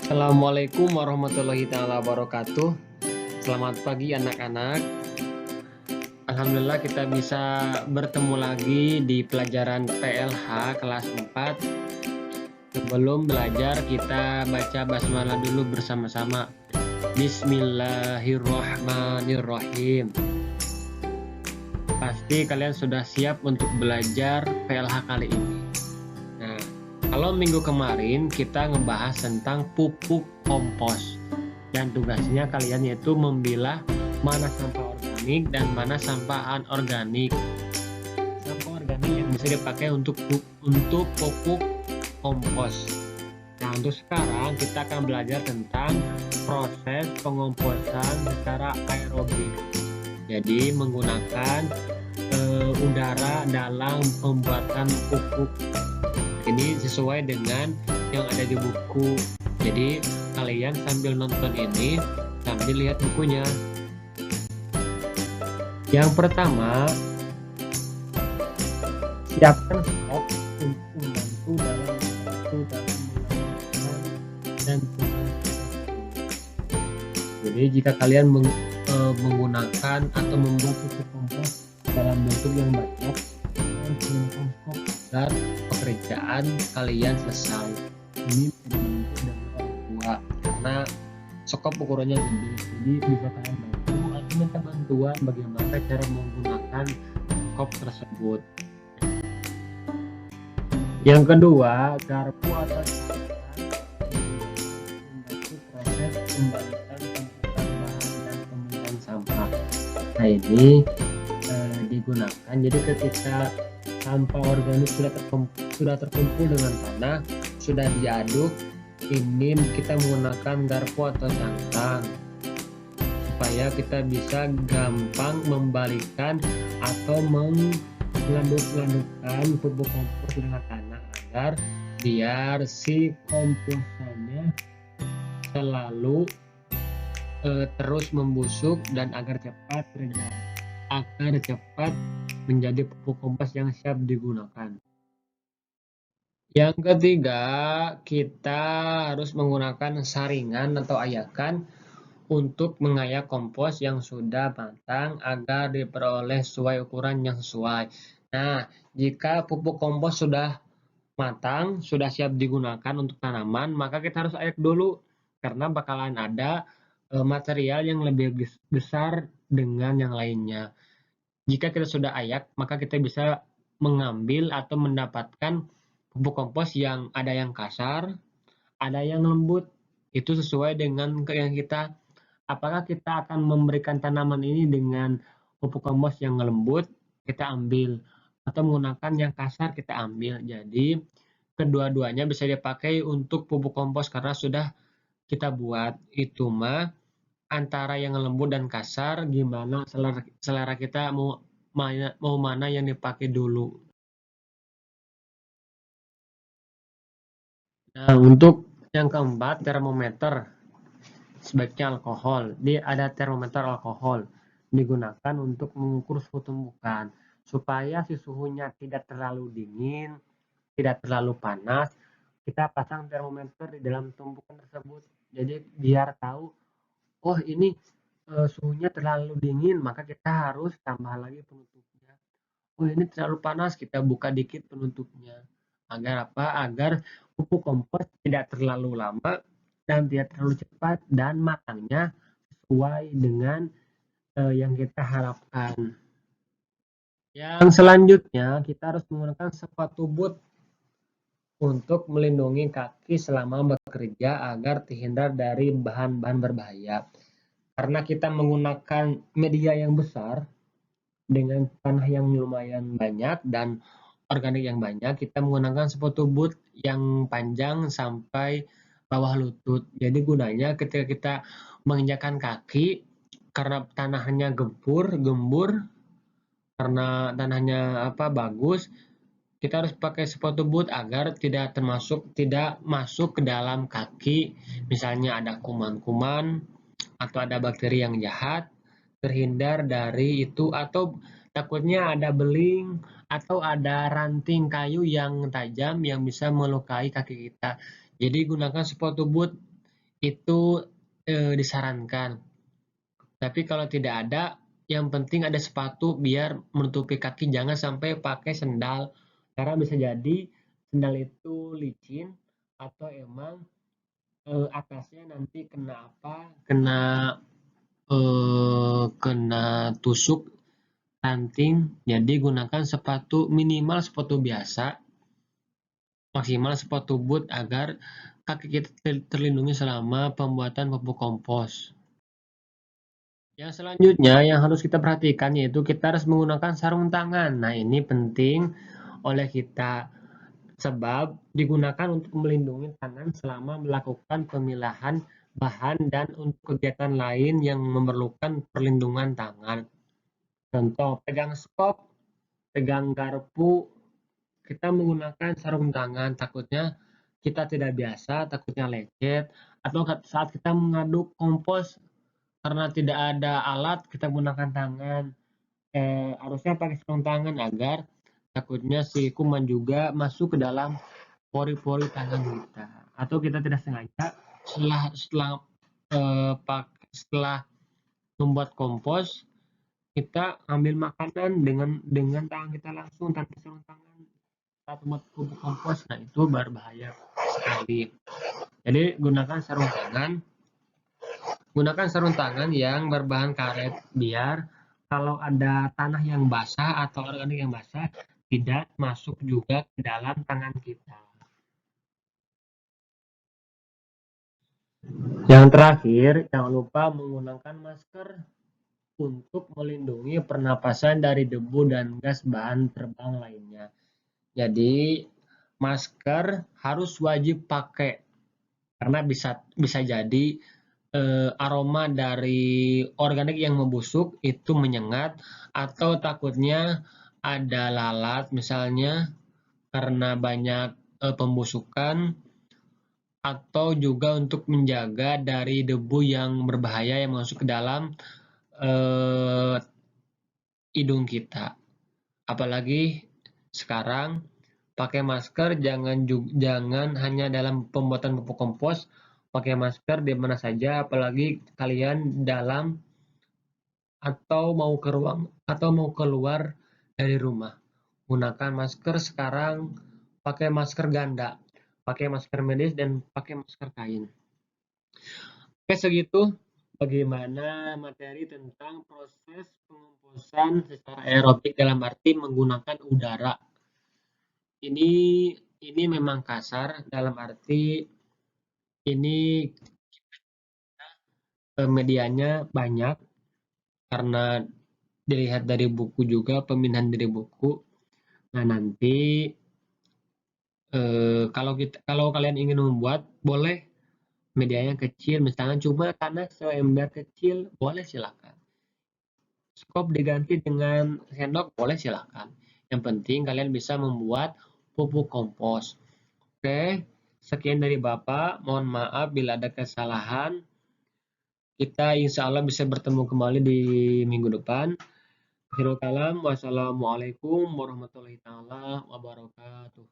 Assalamualaikum warahmatullahi taala wabarakatuh. Selamat pagi anak-anak. Alhamdulillah kita bisa bertemu lagi di pelajaran PLH kelas 4. Sebelum belajar kita baca basmalah dulu bersama-sama. Bismillahirrohmanirrohim. Pasti kalian sudah siap untuk belajar PLH kali ini. Nah, kalau minggu kemarin kita ngebahas tentang pupuk kompos. Dan tugasnya kalian yaitu memilah mana sampah organik dan mana sampah anorganik. Sampah organik yang bisa dipakai untuk pupuk kompos. Nah, untuk sekarang kita akan belajar tentang proses pengomposan secara aerobik. Jadi menggunakan udara dalam pembuatan pupuk. Ini sesuai dengan yang ada di buku. Jadi kalian sambil nonton ini sambil lihat bukunya. Yang pertama, siapkan stok untuk membantu dalam mengamankan dan jadi jika kalian menggunakan atau membuat pupuk kompos dalam bentuk yang banyak, siapkan stok agar pekerjaan kalian selesai. Ini dibantu dari orang tua karena skop ukurannya gede, jadi bisa kalian bantu atau minta bantuan bagaimana cara menggunakan skop tersebut. Yang kedua, garpu atau membantu proses pembalikan tumpukan bahan dan pemilihan sampah. Nah, ini digunakan jadi ketika sampah organik sudah terkumpul dengan tanah, sudah diaduk, ini kita menggunakan garpu atau cangkang supaya kita bisa gampang membalikan atau mengaduk-adukkan pupuk kompos dengan tanah agar biar si komposannya selalu terus membusuk dan agar cepat menjadi pupuk kompos yang siap digunakan. Yang ketiga, kita harus menggunakan saringan atau ayakan untuk mengayak kompos yang sudah matang agar diperoleh sesuai ukuran yang sesuai. Nah, jika pupuk kompos sudah matang, sudah siap digunakan untuk tanaman, maka kita harus ayak dulu karena bakalan ada material yang lebih besar dengan yang lainnya. Jika kita sudah ayak, maka kita bisa mengambil atau mendapatkan pupuk kompos yang ada yang kasar, ada yang lembut. Itu sesuai dengan yang kita, apakah kita akan memberikan tanaman ini dengan pupuk kompos yang lembut, kita ambil, atau menggunakan yang kasar, kita ambil. Jadi kedua-duanya bisa dipakai untuk pupuk kompos karena sudah kita buat. Itu mah antara yang lembut dan kasar, gimana selera kita mau mana yang dipakai dulu. Nah, untuk yang keempat, termometer sebaiknya alkohol. Dia ada termometer alkohol digunakan untuk mengukur suhu tumbukan supaya si suhunya tidak terlalu dingin, tidak terlalu panas. Kita pasang termometer di dalam tumpukan tersebut. Jadi biar tahu, oh ini suhunya terlalu dingin, maka kita harus tambah lagi penutupnya. Oh ini terlalu panas, kita buka dikit penutupnya. Agar apa? Agar pupuk kompos tidak terlalu lama dan tidak terlalu cepat dan matangnya sesuai dengan yang kita harapkan. Yang selanjutnya kita harus menggunakan sepatu boot untuk melindungi kaki selama bekerja agar terhindar dari bahan-bahan berbahaya. Karena kita menggunakan media yang besar dengan tanah yang lumayan banyak dan organik yang banyak, kita menggunakan sepatu boot yang panjang sampai bawah lutut. Jadi gunanya ketika kita menginjakkan kaki, karena tanahnya gembur, karena tanahnya bagus, kita harus pakai sepatu boot agar tidak masuk ke dalam kaki. Misalnya ada kuman-kuman atau ada bakteri yang jahat, terhindar dari itu, atau takutnya ada beling atau ada ranting kayu yang tajam yang bisa melukai kaki kita. Jadi gunakan sepatu boot itu disarankan. Tapi kalau tidak ada, yang penting ada sepatu biar menutupi kaki, jangan sampai pakai sendal. Karena bisa jadi sendal itu licin atau emang atasnya nanti kena apa? Kena tusuk ranting. Jadi gunakan sepatu minimal sepatu biasa, maksimal sepatu boot agar kaki kita terlindungi selama pembuatan pupuk kompos. Yang selanjutnya yang harus kita perhatikan yaitu kita harus menggunakan sarung tangan. Nah, ini penting oleh kita sebab digunakan untuk melindungi tangan selama melakukan pemilahan bahan dan untuk kegiatan lain yang memerlukan perlindungan tangan. Contoh, pegang skop, pegang garpu, kita menggunakan sarung tangan, takutnya kita tidak biasa, takutnya lecet, atau saat kita mengaduk kompos karena tidak ada alat, kita gunakan tangan. Harusnya pakai sarung tangan agar takutnya si kuman juga masuk ke dalam pori-pori tangan kita. Atau kita tidak sengaja setelah membuat kompos, kita ambil makanan dengan tangan kita langsung tanpa sarung tangan saat membuat pupuk kompos. Nah, itu berbahaya sekali. Jadi gunakan sarung tangan yang berbahan karet biar kalau ada tanah yang basah atau organik yang basah tidak masuk juga ke dalam tangan kita. Yang terakhir, jangan lupa menggunakan masker untuk melindungi pernapasan dari debu dan gas bahan terbang lainnya. Jadi, masker harus wajib pakai karena bisa jadi aroma dari organik yang membusuk itu menyengat, atau takutnya ada lalat misalnya karena banyak pembusukan, atau juga untuk menjaga dari debu yang berbahaya yang masuk ke dalam hidung kita. Apalagi sekarang pakai masker jangan hanya dalam pembuatan pupuk kompos, pakai masker di mana saja, apalagi kalian dalam atau mau keluar dari rumah. Gunakan masker sekarang, pakai masker ganda, pakai masker medis dan pakai masker kain. Oke, segitu bagaimana materi tentang proses pengomposan secara aerobik dalam arti menggunakan udara. Ini memang kasar dalam arti ini medianya banyak karena dilihat dari buku juga, pemindahan dari buku. Nah, nanti kalau kalian ingin membuat, boleh medianya kecil, misalnya cuma tanah seember kecil, boleh silakan. Skop diganti dengan sendok, boleh silakan. Yang penting kalian bisa membuat pupuk kompos. Oke, sekian dari Bapak. Mohon maaf bila ada kesalahan. Kita insya Allah bisa bertemu kembali di minggu depan. Akhirul kalam, wassalamualaikum warahmatullahi wabarakatuh.